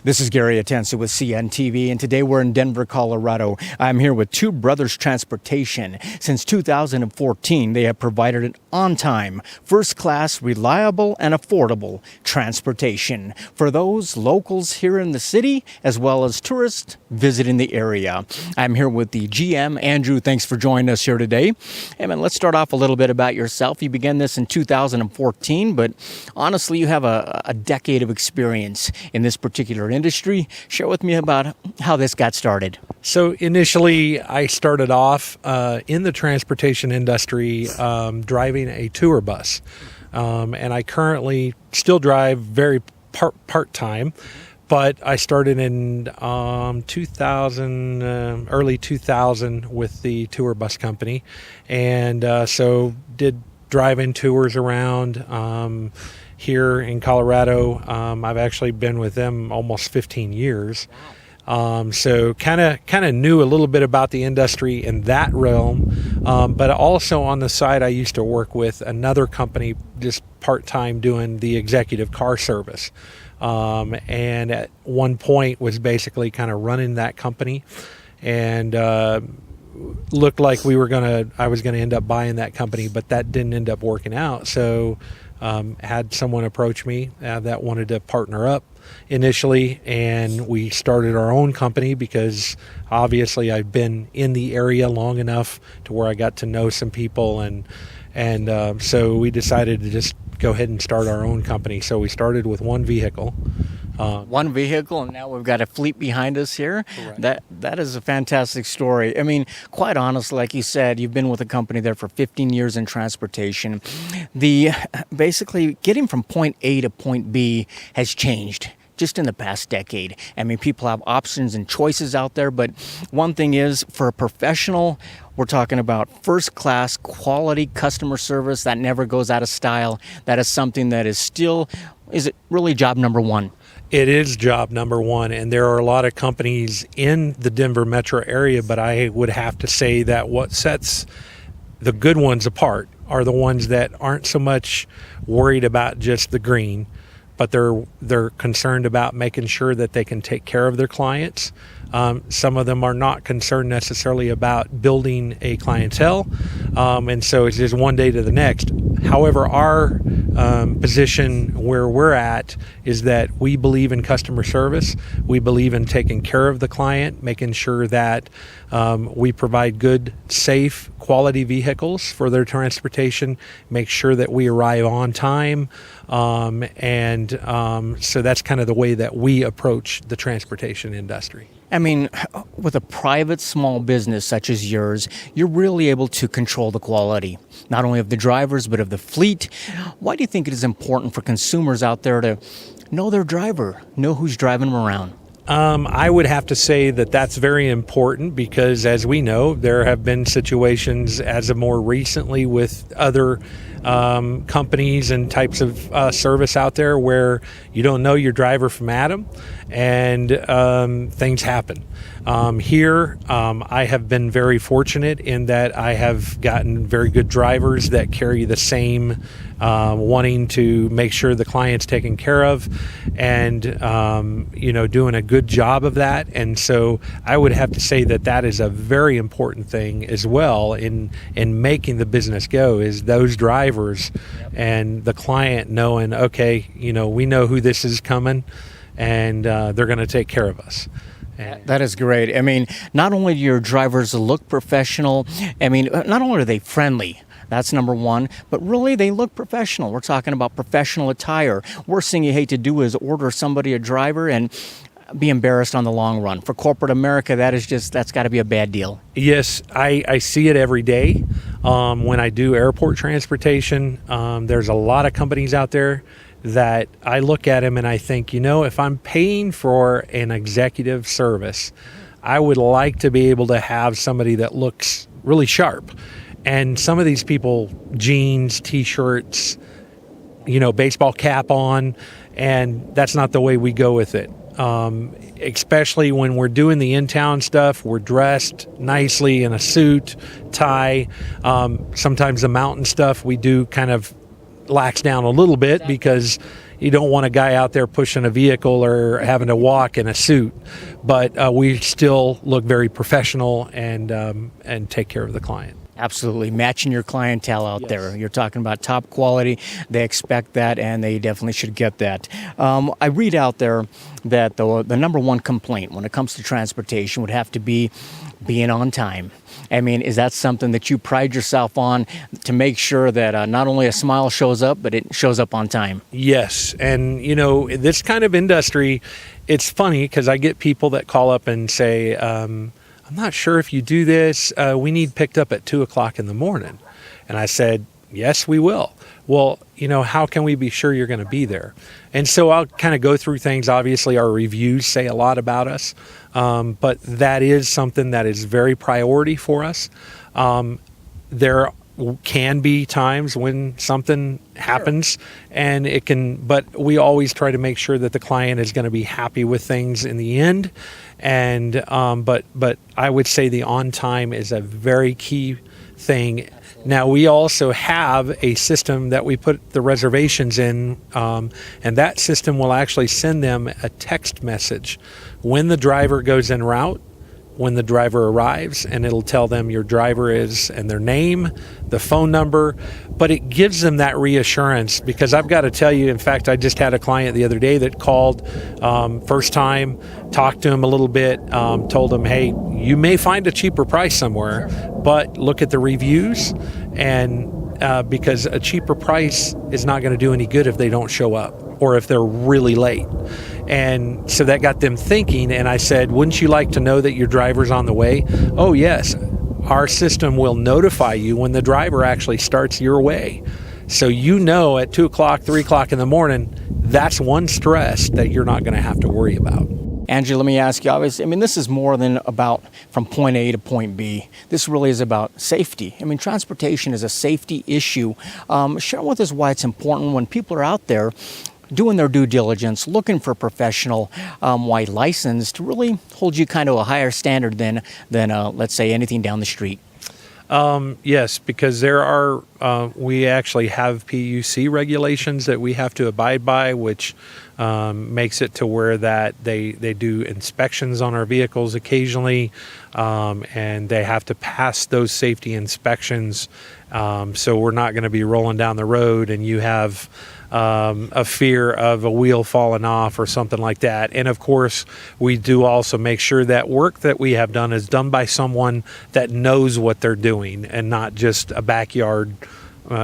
This is Gary Atencio with CNTV, and today we're in Denver, Colorado. I'm here with Two Brothers Transportation. Since 2014, they have provided an on-time, first-class, reliable, and affordable transportation for those locals here in the city, as well as tourists visiting the area. I'm here with the GM. Andrew, thanks for joining us here today. Hey, man, let's start off a little bit about yourself. You began this in 2014, but honestly, you have a decade of experience in this particular industry. Share with me about how this got started. So initially, I started off in the transportation industry driving a tour bus. And I currently still drive very part-time, but I started in 2000, early 2000 with the tour bus company. And so did driving tours around here in Colorado. I've actually been with them almost 15 years. So kind of knew a little bit about the industry in that realm. But also on the side, I used to work with another company just part-time doing the executive car service. And at one point was basically kind of running that company, and looked like I was gonna end up buying that company, but that didn't end up working out. So had someone approach me that wanted to partner up initially, and we started our own company because obviously I've been in the area long enough to where I got to know some people, and so we decided to just go ahead and start our own company. So we started with one vehicle. One vehicle, and now we've got a fleet behind us here. Correct. That is a fantastic story. I mean, quite honestly, like you said, you've been with the company there for 15 years in transportation. Basically, getting from point A to point B has changed just in the past decade. I mean, people have options and choices out there, but one thing is, for a professional, we're talking about first-class quality customer service that never goes out of style. That is something that is it really job number one? It is job number one, and there are a lot of companies in the Denver metro area, but I would have to say that what sets the good ones apart are the ones that aren't so much worried about just the green, but they're concerned about making sure that they can take care of their clients. Some of them are not concerned necessarily about building a clientele, and so it's just one day to the next. However, our position where we're at is that we believe in customer service. We believe in taking care of the client, making sure that we provide good, safe, quality vehicles for their transportation, make sure that we arrive on time, and so that's kind of the way that we approach the transportation industry. I mean, with a private small business such as yours, you're really able to control the quality, not only of the drivers, but of the fleet. Why do you think it is important for consumers out there to know their driver, know who's driving them around? I would have to say that that's very important because, as we know, there have been situations as of more recently with other companies and types of service out there where you don't know your driver from Adam, and things happen. Here, I have been very fortunate in that I have gotten very good drivers that carry the same wanting to make sure the client's taken care of, and doing a good job of that. And so I would have to say that that is a very important thing as well in making the business go, is those drivers and the client knowing, okay, we know who this is coming, and they're going to take care of us. That is great. I mean, not only do your drivers look professional, I mean, not only are they friendly, that's number one, but really they look professional. We're talking about professional attire. Worst thing you hate to do is order somebody a driver and be embarrassed on the long run. For corporate America, that's got to be a bad deal. Yes, I see it every day. When I do airport transportation, there's a lot of companies out there that I look at them and I think, if I'm paying for an executive service, I would like to be able to have somebody that looks really sharp. And some of these people, jeans, t-shirts, baseball cap on, and that's not the way we go with it. Especially when we're doing the in-town stuff, we're dressed nicely in a suit, tie. Sometimes the mountain stuff we do kind of lax down a little bit because you don't want a guy out there pushing a vehicle or having to walk in a suit. But we still look very professional and take care of the client. Absolutely. Matching your clientele out Yes. there. You're talking about top quality. They expect that, and they definitely should get that. I read out there that the number one complaint when it comes to transportation would have to be being on time. I mean, is that something that you pride yourself on to make sure that not only a smile shows up, but it shows up on time? Yes. And, this kind of industry, it's funny because I get people that call up and say, I'm not sure if you do this. We need picked up at 2:00 in the morning. And I said, yes, we will. Well, how can we be sure you're going to be there? And so I'll kind of go through things. Obviously, our reviews say a lot about us, but that is something that is very priority for us. There can be times when something happens and but we always try to make sure that the client is going to be happy with things in the end. And, but I would say the on time is a very key thing. Now, we also have a system that we put the reservations in, and that system will actually send them a text message when the driver goes en route, when the driver arrives, and it'll tell them your driver is and their name, the phone number, but it gives them that reassurance because I've got to tell you, in fact, I just had a client the other day that called, first time, talked to him a little bit, told him, hey, you may find a cheaper price somewhere, but look at the reviews, and because a cheaper price is not going to do any good if they don't show up or if they're really late. And so that got them thinking, and I said, wouldn't you like to know that your driver's on the way? Oh, yes. Our system will notify you when the driver actually starts your way. So at 2:00, 3:00 in the morning, that's one stress that you're not going to have to worry about. Angie, let me ask you, obviously, this is more than about from point A to point B. This really is about safety. Transportation is a safety issue. Share with us why it's important when people are out there doing their due diligence, looking for a professional white license to really hold you kind of a higher standard than let's say, anything down the street. Yes, because there are, we actually have PUC regulations that we have to abide by, which makes it to where that they do inspections on our vehicles occasionally, and they have to pass those safety inspections. So we're not going to be rolling down the road and you have a fear of a wheel falling off or something like that. And of course, we do also make sure that work that we have done is done by someone that knows what they're doing and not just a backyard,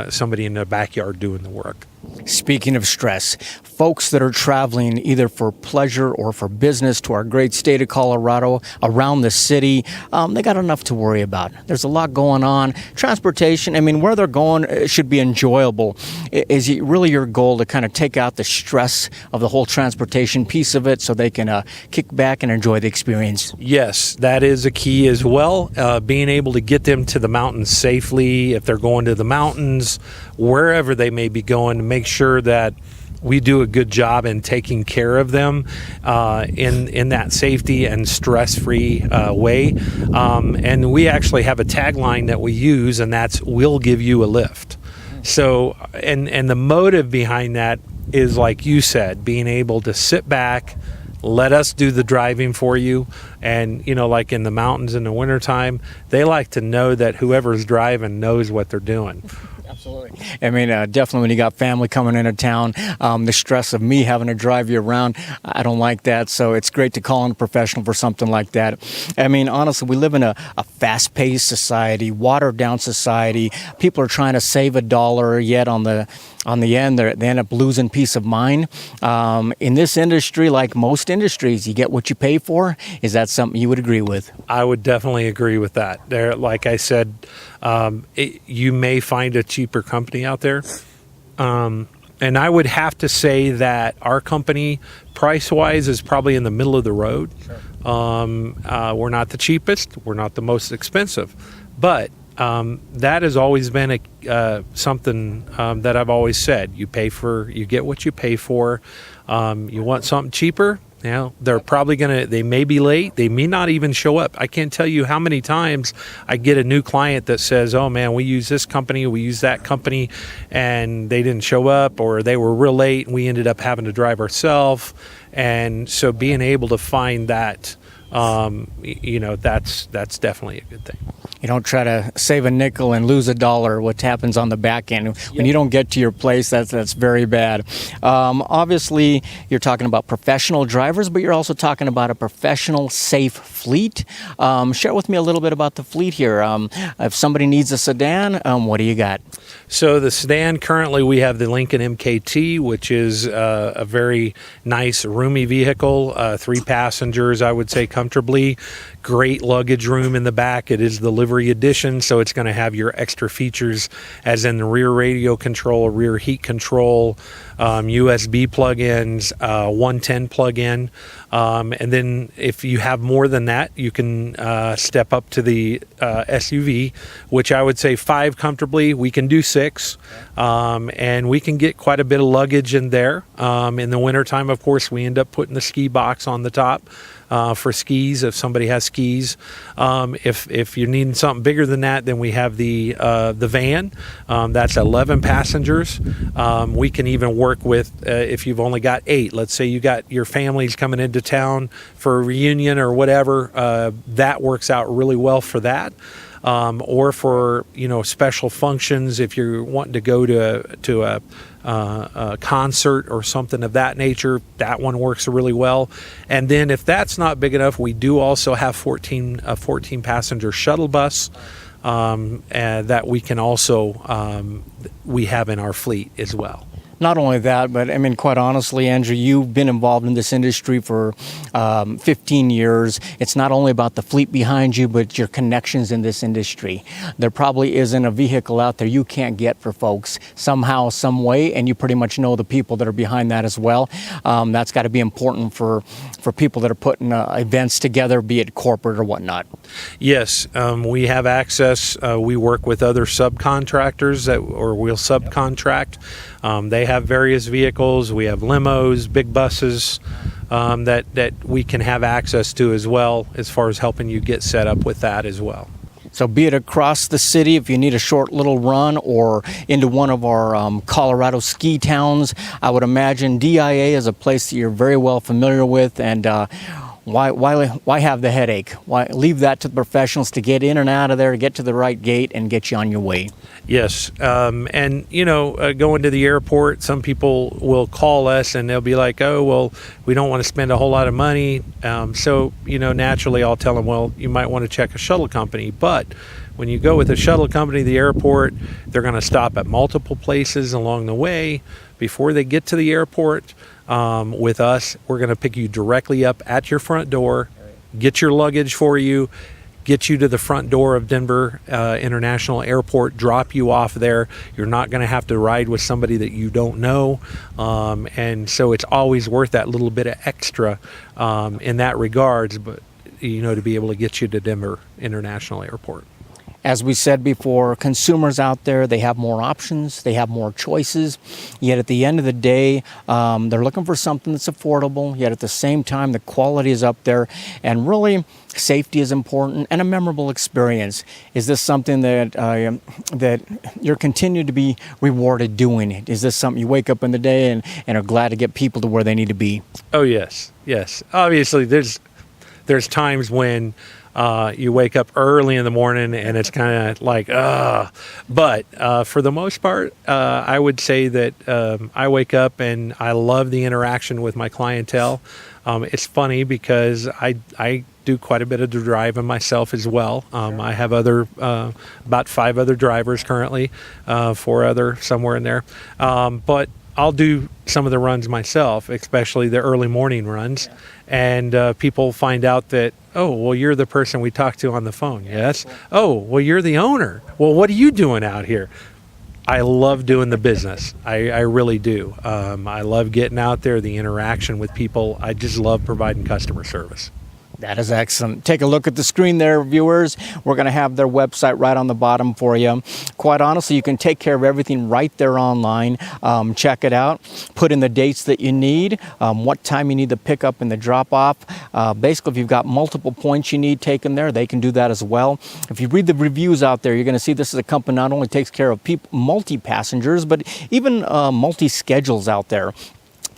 somebody in the backyard doing the work. Speaking of stress, folks that are traveling either for pleasure or for business to our great state of Colorado, around the city, they got enough to worry about. There's a lot going on. Transportation, where they're going, it should be enjoyable. Is it really your goal to kind of take out the stress of the whole transportation piece of it so they can kick back and enjoy the experience? Yes, that is a key as well. Being able to get them to the mountains safely, if they're going to the mountains, wherever they may be going, to make sure that we do a good job in taking care of them in that safety and stress-free way. And we actually have a tagline that we use, and that's, we'll give you a lift. So, and the motive behind that is, like you said, being able to sit back, let us do the driving for you. And, like in the mountains in the wintertime, they like to know that whoever's driving knows what they're doing. Absolutely. Definitely when you got family coming into town, the stress of me having to drive you around, I don't like that. So it's great to call in a professional for something like that. Honestly, we live in a fast-paced society, watered-down society. People are trying to save a dollar, yet on the end, they end up losing peace of mind. In this industry, like most industries, you get what you pay for. Is that something you would agree with? I would definitely agree with that. There, like I said, you may find a cheaper company out there. And I would have to say that our company, price-wise, is probably in the middle of the road. Sure. We're not the cheapest. We're not the most expensive. But that has always been something that I've always said. You get what you pay for. You want something cheaper, Now, they're probably they may be late. They may not even show up. I can't tell you how many times I get a new client that says, oh man, we use this company, we use that company, and they didn't show up, or they were real late and we ended up having to drive ourselves. And so being able to find that, that's definitely a good thing. You don't try to save a nickel and lose a dollar, what happens on the back end. When you don't get to your place, that's very bad. Obviously, you're talking about professional drivers, but you're also talking about a professional, safe fleet. Share with me a little bit about the fleet here. If somebody needs a sedan, what do you got? So the sedan, currently we have the Lincoln MKT, which is a very nice, roomy vehicle, 3 passengers, I would say comfortably. Great luggage room in the back. It is the livery edition, so it's going to have your extra features as in the rear radio control, rear heat control, USB plug-ins, 110 plug-in. And then if you have more than that, you can step up to the SUV, which I would say 5 comfortably. We can do 6, and we can get quite a bit of luggage in there. In the wintertime, of course, we end up putting the ski box on the top. For skis, if somebody has skis. If you're needing something bigger than that, then we have the van. That's 11 passengers. We can even work with, if you've only got 8, let's say you got your families coming into town for a reunion or whatever, that works out really well for that. Or for special functions, if you're wanting to go to a concert or something of that nature, that one works really well. And then if that's not big enough, we do also have a 14 passenger shuttle bus and that we can also we have in our fleet as well. Not only that, but I mean, quite honestly, Andrew, you've been involved in this industry for 15 years. It's not only about the fleet behind you, but your connections in this industry. There probably isn't a vehicle out there you can't get for folks somehow, some way, and you pretty much know the people that are behind that as well. That's got to be important for people that are putting events together, be it corporate or whatnot. Yes, we have access. We work with other subcontractors or we'll subcontract. They have various vehicles. We have limos, big buses that we can have access to as well, as far as helping you get set up with that as well. So be it across the city, if you need a short little run, or into one of our Colorado ski towns, I would imagine DIA is a place that you're very well familiar with. And why have the headache? Why leave that to the professionals to get in and out of there, get to the right gate, and get you on your way? Yes, and going to the airport, some people will call us and they'll be like, "Oh, well, we don't want to spend a whole lot of money." So naturally, I'll tell them, "Well, you might want to check a shuttle company." But when you go with a shuttle company to the airport, they're going to stop at multiple places along the way before they get to the airport. With us, we're going to pick you directly up at your front door, get your luggage for you, get you to the front door of Denver International Airport, drop you off there. You're not going to have to ride with somebody that you don't know. And so it's always worth that little bit of extra in that regards, but to be able to get you to Denver International Airport. As we said before, consumers out there, they have more options, they have more choices, yet at the end of the day, they're looking for something that's affordable, yet at the same time, the quality is up there, and really, safety is important, and a memorable experience. Is this something that that you're continuing to be rewarded doing it? Is this something you wake up in the day and are glad to get people to where they need to be? Oh, yes. Obviously, there's times when you wake up early in the morning and it's kind of like, but for the most part, I would say that I wake up and I love the interaction with my clientele. It's funny because I do quite a bit of driving myself as well. I have about 5 other drivers currently, 4 other somewhere in there. But I'll do some of the runs myself, especially the early morning runs. And people find out that, oh, well, you're the person we talked to on the phone. Yes. Oh, well, you're the owner. Well, what are you doing out here? I love doing the business. I really do. I love getting out there, the interaction with people. I just love providing customer service. That is excellent. Take a look at the screen there, viewers. We're going to have their website right on the bottom for you. Quite honestly, you can take care of everything right there online. Check it out. Put in the dates that you need, what time you need the pickup and the drop-off. Basically, if you've got multiple points you need taken there, they can do that as well. If you read the reviews out there, you're going to see this is a company not only takes care of multi-passengers, but even multi-schedules out there.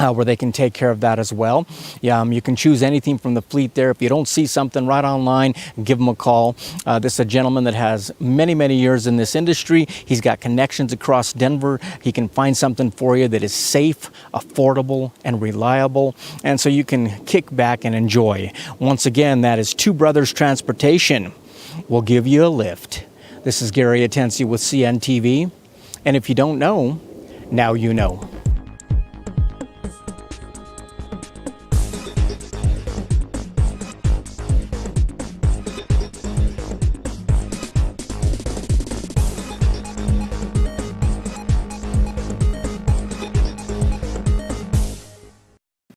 Where they can take care of that as well. You can choose anything from the fleet there. If you don't see something right online, give them a call. This is a gentleman that has many, many years in this industry. He's got connections across Denver. He can find something for you that is safe, affordable, and reliable. And so you can kick back and enjoy. Once again, that is Two Brothers Transportation. We'll give you a lift. This is Gary Atencio with CNTV. And if you don't know, now you know.